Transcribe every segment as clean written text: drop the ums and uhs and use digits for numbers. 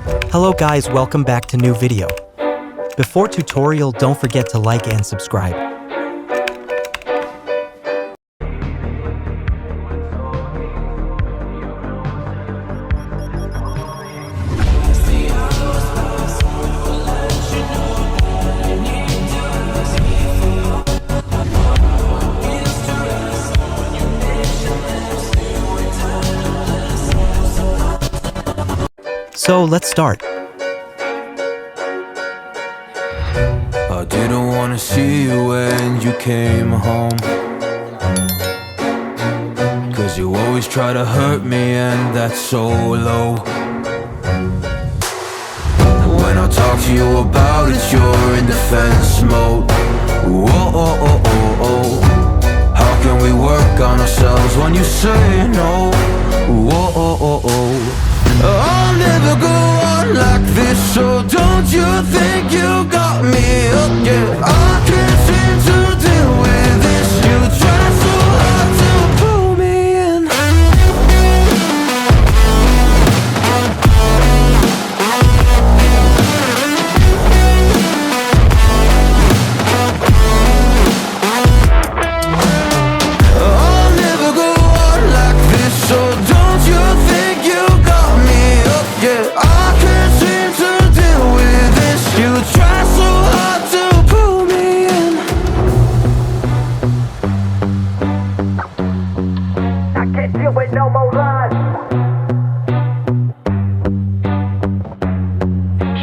Hello guys, welcome back to new video. Before tutorial, don't forget to like and subscribe. So let's start. I didn't wanna see you when you came home, 'cause you always try to hurt me and that's so low. When I talk to you about it, you're in defense mode. Whoa, oh, oh, oh, oh. How can we work on ourselves when you say no? Whoa, oh, oh, oh. I'll never go on like this, so don't you think you got me up, yeah. I can't seem to deal with this. You try so hard to pull me in. I'll never go on like this, so don't you think you got me up, yeah. I can't seem to deal with this. You try so hard to pull me in. I can't deal with no more lies.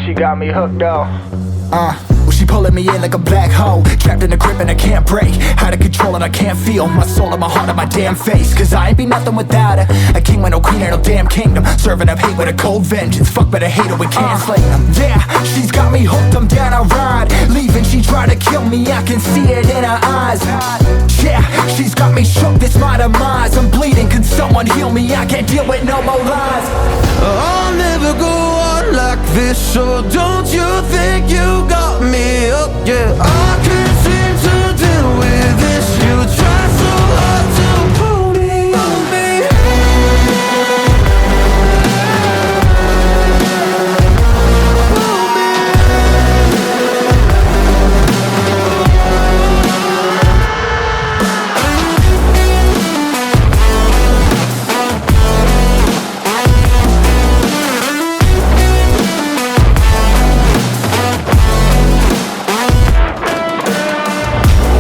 She got me hooked up. Well, she pulling me in like a black hole, trapped in a grip and I can't break. Out of control and I can't feel my soul and my heart and my damn face. 'Cause I ain't be nothing without her. A king with no queen and no damn kingdom, serving up hate with a cold vengeance. Fuck but I hate her, we can't slay them. Yeah, she's got me hooked, I'm down, I ride. Leaving, she tried to kill me, I can see it in her eyes. Yeah, she's got me shook, this my demise. I'm bleeding, can someone heal me? I can't deal with no more lies. I'll never go on like this, so don't you think you got me up, yeah. I can't seem to deal with this. You try so hard to pull me on me. Pull me.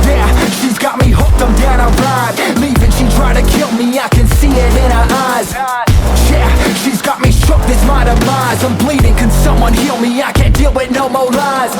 Yeah, she's got me hooked, I'm down, I ride. Leaving, she tried to kill me, I can see it in her eyes. Yeah, she's got me shook, this my demise. I'm bleeding, can someone heal me? I can't deal with no more lies.